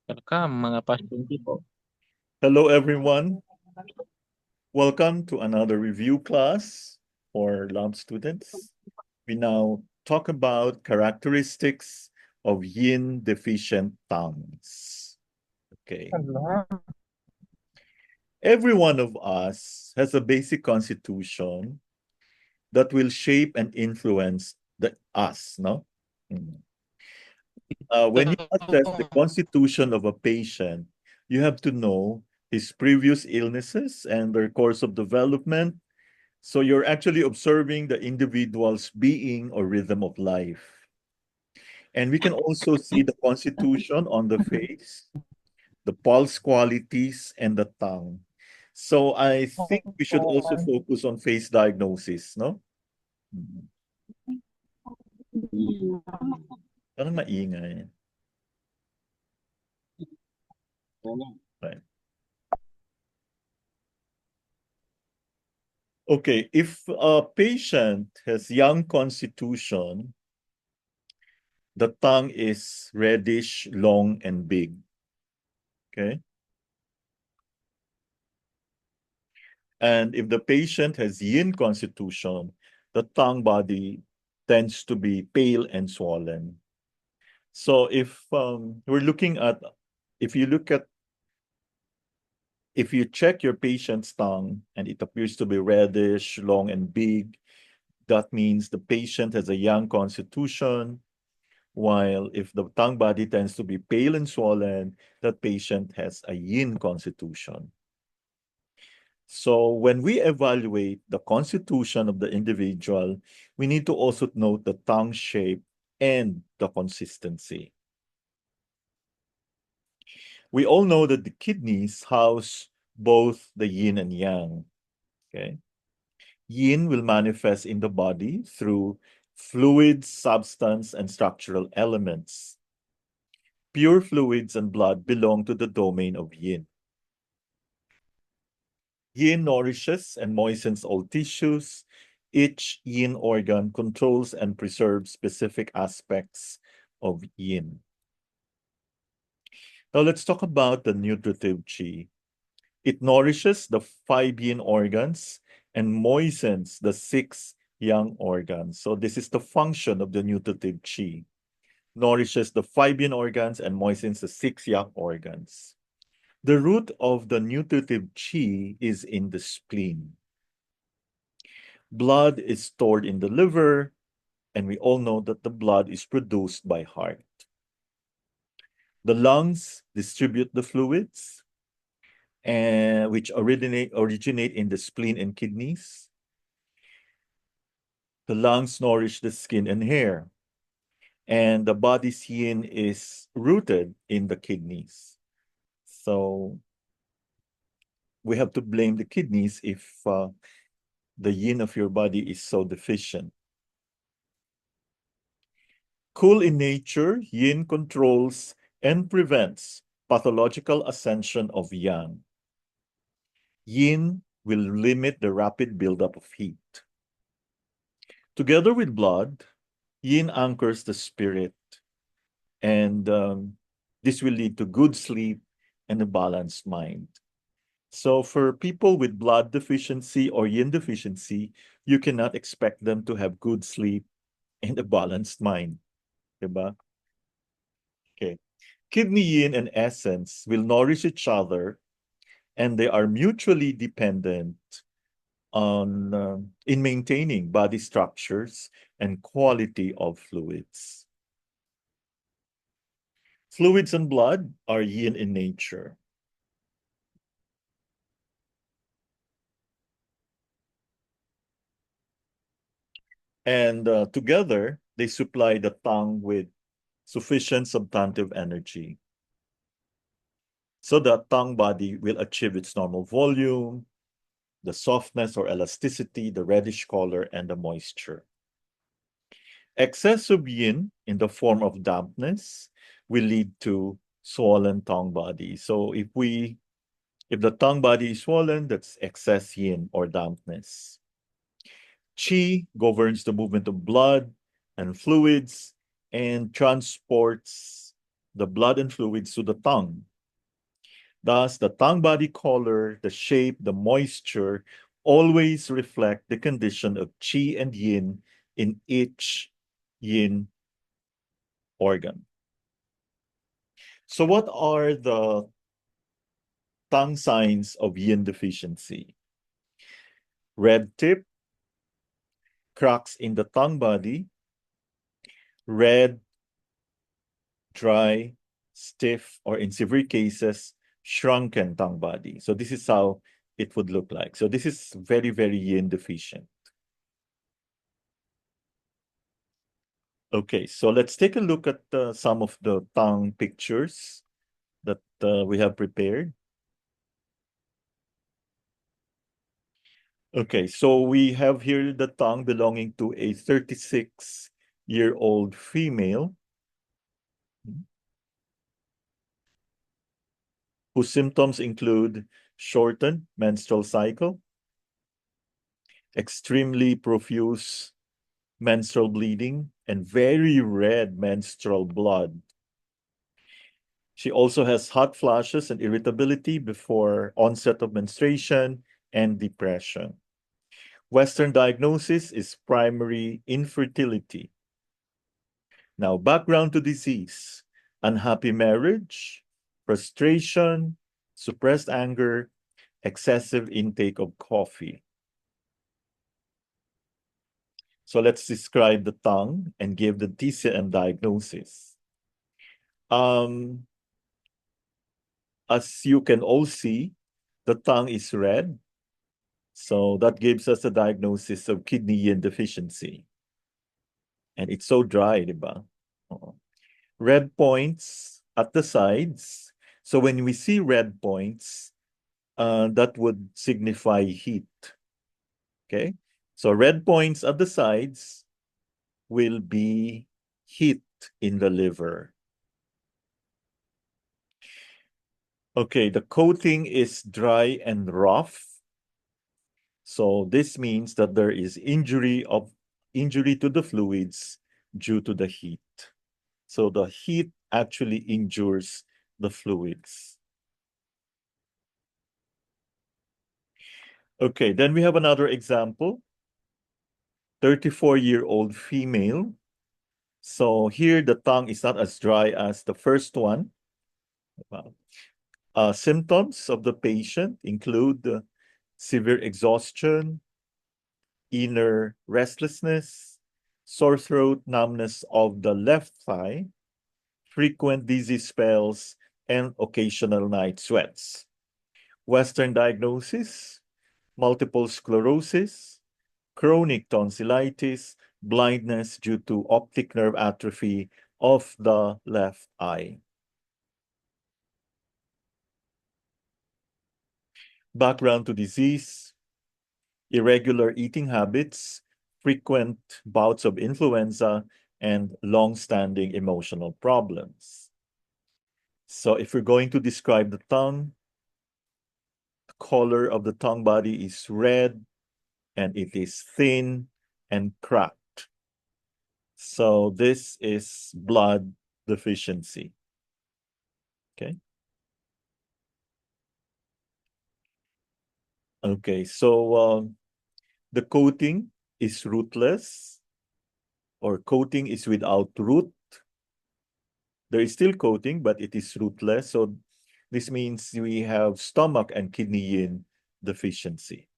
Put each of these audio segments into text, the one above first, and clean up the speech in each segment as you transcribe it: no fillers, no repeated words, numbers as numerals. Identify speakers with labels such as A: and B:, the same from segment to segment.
A: Welcome mga pasyente po.
B: Hello, everyone. Welcome to another review class for lab students. We now talk about characteristics of yin-deficient tongues. Okay. Every one of us has a basic constitution that will shape and influence us, no? Mm. When you assess the constitution of a patient, you have to know his previous illnesses and their course of development. So you're actually observing the individual's being or rhythm of life. And we can also see the constitution on the face, the pulse qualities, and the tongue. So I think we should also focus on face diagnosis, no? Mhm. Parang maingay. Right. Okay, if a patient has young constitution, the tongue is reddish, long, and big. Okay. And if the patient has yin constitution, the tongue body tends to be pale and swollen. So if we're looking at, if you look at, if you check your patient's tongue and it appears to be reddish, long, and big, that means the patient has a yang constitution. While if the tongue body tends to be pale and swollen, that patient has a yin constitution. So when we evaluate the constitution of the individual, we need to also note the tongue shape and the consistency. We all know that the kidneys house both the yin and yang. Okay. Yin will manifest in the body through fluids, substance, and structural elements. Pure fluids and blood belong to the domain of yin. Yin nourishes and moistens all tissues. Each yin organ controls and preserves specific aspects of yin. Now let's talk about the nutritive qi. It nourishes the 5 yin organs and moistens the 6 yang organs. So this is the function of the nutritive qi. Nourishes the 5 yin organs and moistens the 6 yang organs. The root of the nutritive qi is in the spleen. Blood is stored in the liver, and we all know that the blood is produced by heart. The lungs distribute the fluids, and which originate in the spleen and kidneys. The lungs nourish the skin and hair, and the body's yin is rooted in the kidneys. So we have to blame the kidneys if the yin of your body is so deficient. Cool in nature, yin controls and prevents pathological ascension of yang. Yin will limit the rapid buildup of heat. Together with blood, yin anchors the spirit, and this will lead to good sleep and a balanced mind. So for people with blood deficiency or yin deficiency, you cannot expect them to have good sleep and a balanced mind. Diba? Okay. Kidney yin and essence will nourish each other, and they are mutually dependent on in maintaining body structures and quality of fluids. Fluids and blood are yin in nature. And together, they supply the tongue with sufficient substantive energy. So the tongue body will achieve its normal volume, the softness or elasticity, the reddish color, and the moisture. Excess of yin in the form of dampness will lead to swollen tongue body. So if the tongue body is swollen, that's excess yin or dampness. Qi governs the movement of blood and fluids and transports the blood and fluids to the tongue. Thus, the tongue body color, the shape, the moisture always reflect the condition of qi and yin in each yin organ. So, what are the tongue signs of yin deficiency? Red tip, cracks in the tongue body, red, dry, stiff, or in severe cases, shrunken tongue body. So this is how it would look like. So this is very, very yin deficient. Okay, so let's take a look at some of the tongue pictures that we have prepared. Okay, so we have here the tongue belonging to a 36-year-old female whose symptoms include shortened menstrual cycle, extremely profuse menstrual bleeding, and very red menstrual blood. She also has hot flashes and irritability before onset of menstruation and depression. Western diagnosis is primary infertility. Now, background to disease: unhappy marriage, frustration, suppressed anger, excessive intake of coffee. So let's describe the tongue and give the TCM diagnosis. As you can all see, the tongue is red. So that gives us a diagnosis of kidney yin deficiency. And it's so dry, diba? Red points at the sides. So when we see red points, that would signify heat. Okay? So red points at the sides will be heat in the liver. Okay, the coating is dry and rough. So this means that there is injury to the fluids due to the heat. So the heat actually injures the fluids. Okay, then we have another example. 34-year-old female. So here the tongue is not as dry as the first one. Symptoms of the patient include severe exhaustion, inner restlessness, sore throat, numbness of the left thigh, frequent dizzy spells, and occasional night sweats. Western diagnosis: multiple sclerosis, chronic tonsillitis, blindness due to optic nerve atrophy of the left eye. Background to disease: irregular eating habits, frequent bouts of influenza, and long-standing emotional problems. So if we're going to describe the tongue, the color of the tongue body is red, and it is thin and cracked. So this is blood deficiency. Okay. Okay, so the coating is rootless, or coating is without root. There is still coating, but it is rootless. So this means we have stomach and kidney yin deficiency.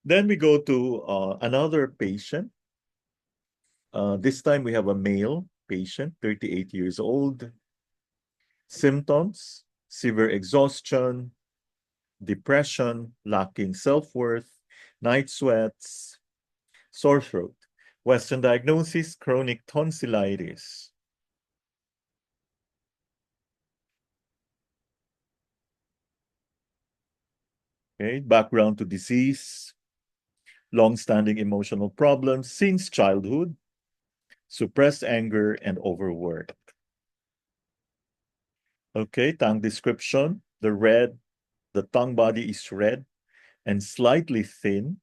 B: Then we go to another patient. This time we have a male patient, 38 years old. Symptoms: severe exhaustion, depression, lacking self-worth, night sweats, sore throat. Western diagnosis: chronic tonsillitis. Okay, background to disease: long-standing emotional problems since childhood, suppressed anger, and overwork. Okay, tongue description: the tongue body is red and slightly thin,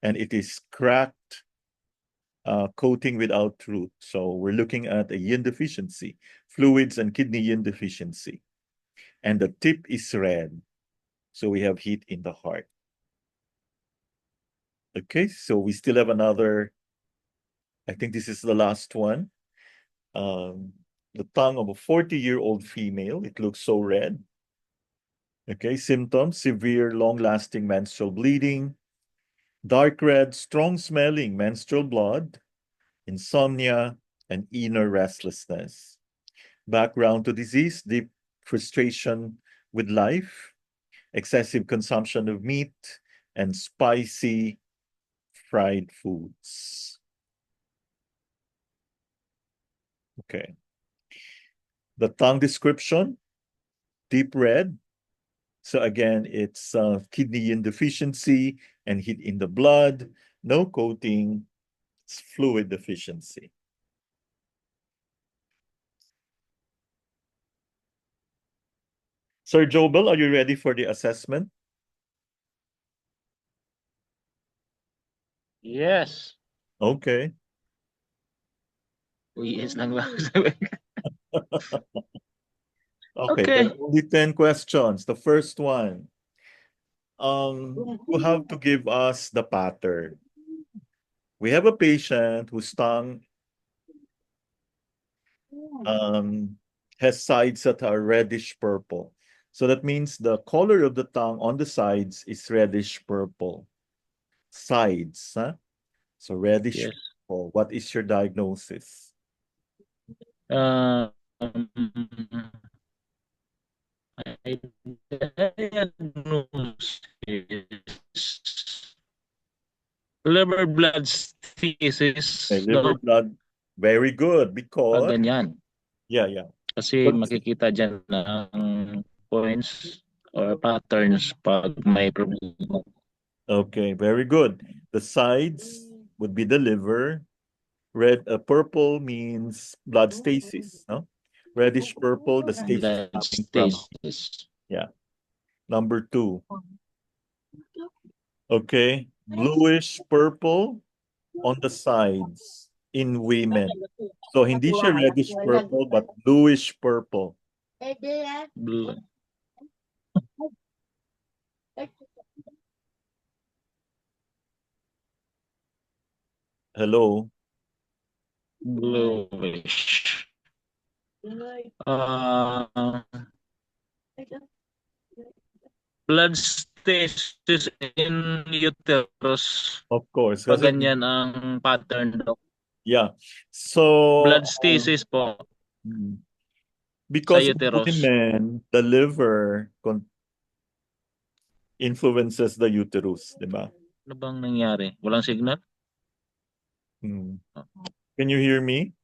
B: and it is cracked coating without root. So we're looking at a yin deficiency, fluids and kidney yin deficiency. And the tip is red. So we have heat in the heart. Okay, so we still have another, I think this is the last one. Um, the tongue of a 40-year-old female. It looks so red. Okay, symptoms, severe, long-lasting menstrual bleeding, dark red, strong-smelling menstrual blood, insomnia, and inner restlessness. Background to disease, deep frustration with life, excessive consumption of meat, and spicy fried foods. Okay. The tongue description, deep red. So again, it's kidney yin deficiency and heat in the blood, no coating, it's fluid deficiency. Sir Jobel, are you ready for the assessment?
A: Yes.
B: Okay.
A: Yes lang ba?
B: Okay, there
A: Okay.
B: are only 10 questions. The first one, you have to give us the pattern. We have a patient whose tongue um, has sides that are reddish purple. So that means the color of the tongue on the sides is reddish purple. Sides, huh? So reddish
A: Yes.
B: purple. What is your diagnosis?
A: Um, my diagnosis liver blood
B: Okay,
A: thesis,
B: liver
A: no?
B: blood, very good
A: Pag
B: because,
A: ganyan.
B: yeah, yeah.
A: Kasi
B: But
A: makikita dyan ng points or patterns pag may problema.
B: okay, very good. The sides would be the liver. Red, purple means blood stasis, no? Reddish purple, the stasis
A: Blood
B: coming from,
A: stasis.
B: yeah. Number two, okay, bluish purple on the sides in women. So hindi siya reddish purple, but bluish purple.
A: Blue.
B: Hello?
A: Bluish. Uh, blood stasis in uterus.
B: Of course,
A: Pag
B: kasi,
A: ganyan ang pattern daw.
B: yeah. So,
A: Blood stasis po
B: mm,
A: sa
B: because in
A: uterus.
B: women, the liver influences the uterus, di ba?
A: Ano bang nangyari? Walang signal?
B: Mm. Can you hear me?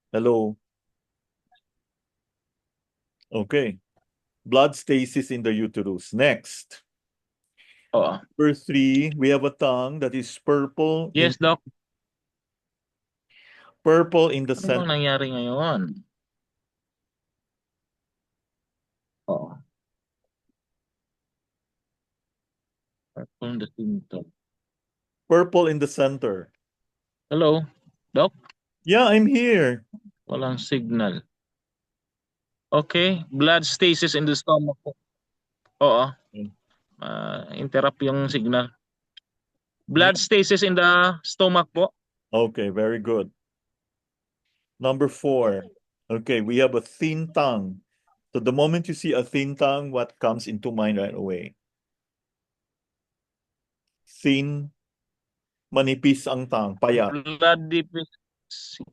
B: Hello? Okay. Blood stasis in the uterus. Next.
A: Oo.
B: Number three, we have a tongue that is
A: Yes, Doc.
B: purple in the
A: Ano bang
B: center.
A: nangyari ngayon? Oo. Purple the symptom.
B: Purple in the center.
A: Hello? Doc?
B: Yeah, I'm here.
A: Walang signal. Okay. Blood stasis in the stomach po. Oo. Interrupt yung signal.
B: Yeah.
A: Blood stasis in the stomach po.
B: Okay, very good. Number four. Okay, we have a thin tongue. So the moment you see a thin tongue, what comes into mind right away? Thin, manipis ang tongue, payat.
A: Blood deficiency.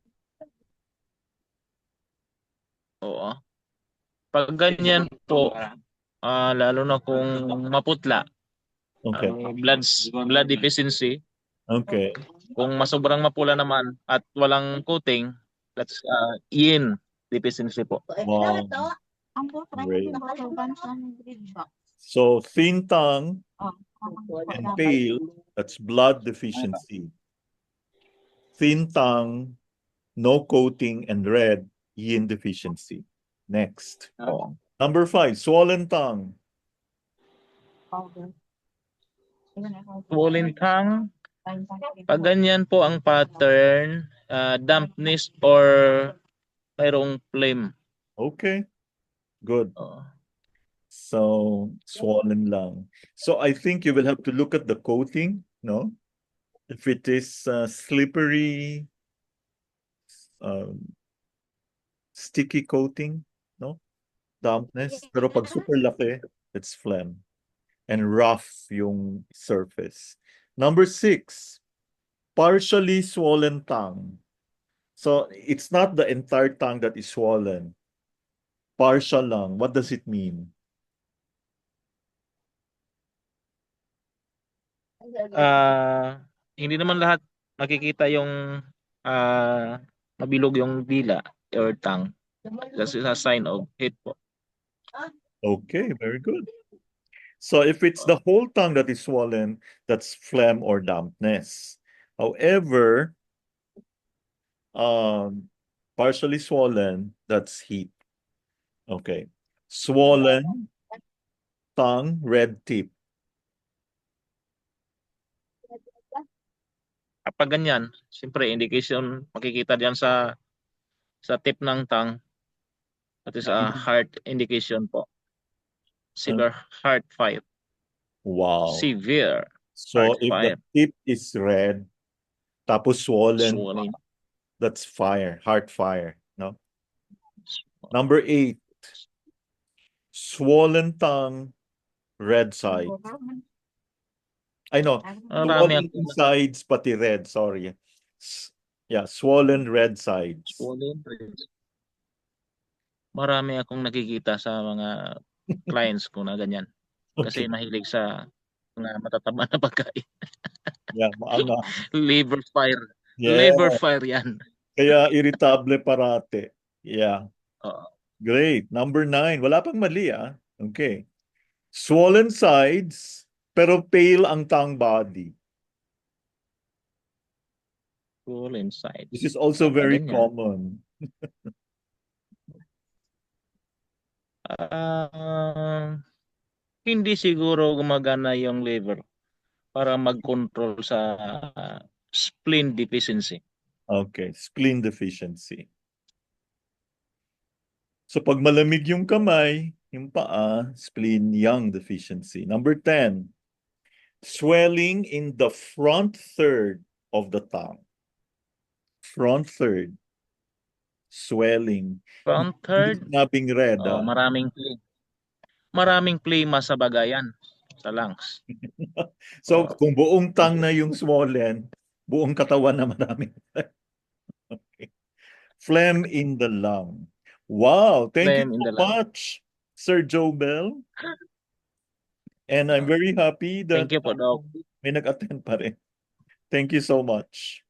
A: Oo. Pag ganyan po, lalo na kung maputla,
B: Okay.
A: blood deficiency,
B: Okay.
A: kung masobrang mapula naman at walang coating, that's yin deficiency po.
B: Wow. Great. So thin tongue and pale, that's blood deficiency. Thin tongue, no coating, and red, yin deficiency. Next.
A: Oo.
B: Number five, swollen tongue.
A: Swollen tongue, Pag ganyan po ang pattern, dampness or mayroong flame.
B: Okay, good.
A: Oo.
B: So, swollen lung. So, I think you will have to look at the coating, no? If it is slippery, um, sticky coating, no? Dampness. Pero pag super laki, it's phlegm. And rough yung surface. Number 6, partially swollen tongue. So, it's not the entire tongue that is swollen. Partial lang. What does it mean?
A: Hindi naman lahat makikita yung mabilog yung dila or tongue. That's a sign of heat po.
B: Okay, very good. So if it's the whole tongue that is swollen, that's phlegm or dampness. However, um, partially swollen, that's heat. Okay. Swollen tongue, red tip.
A: Kapag ganyan, siyempre indication makikita diyan sa tip ng tongue. That is a heart indication po.
B: Uh,
A: Severe heart fire.
B: Wow.
A: Severe heart
B: So if the
A: fire.
B: tip is red, tapos swollen,
A: Swollen.
B: that's fire, heart fire. No? Number 8, swollen tongue, red side. I know,
A: Marami
B: swollen
A: akong
B: sides pati red, sorry. Yeah, swollen red sides.
A: swollen. Marami akong nakikita sa mga clients ko na ganyan. Kasi
B: Okay.
A: mahilig sa mga matataba na pagkain.
B: Yeah, maanga.
A: Liver fire.
B: Yeah,
A: Liver fire yan.
B: kaya irritable parate. Yeah,
A: Oo.
B: great. Number 9, wala pang mali ah. Okay. Swollen sides, pero pale ang tongue body.
A: Swollen
B: This
A: sides.
B: is also
A: Kapag
B: very
A: ganyan.
B: common.
A: Ah, hindi siguro gumagana yung liver para mag-control sa spleen deficiency.
B: Okay, spleen deficiency. So pag malamig yung kamay, yung paa, spleen yang deficiency. Number 10, swelling in the front third of the tongue. Front third, swelling.
A: Front
B: Hindi
A: third,
B: sinabing red,
A: oh,
B: ah.
A: maraming plema sa bagayan sa lungs.
B: So,
A: Oh,
B: kung buong tongue na yung swollen, buong katawan na marami. Okay. Phlegm in the lung. Wow, thank you
A: phlegm in
B: so
A: the lung.
B: much, Sir Joe Bell. And I'm
A: Oh,
B: very happy that
A: thank you po, Doc.
B: may nag-attend pa rin. Thank you so much.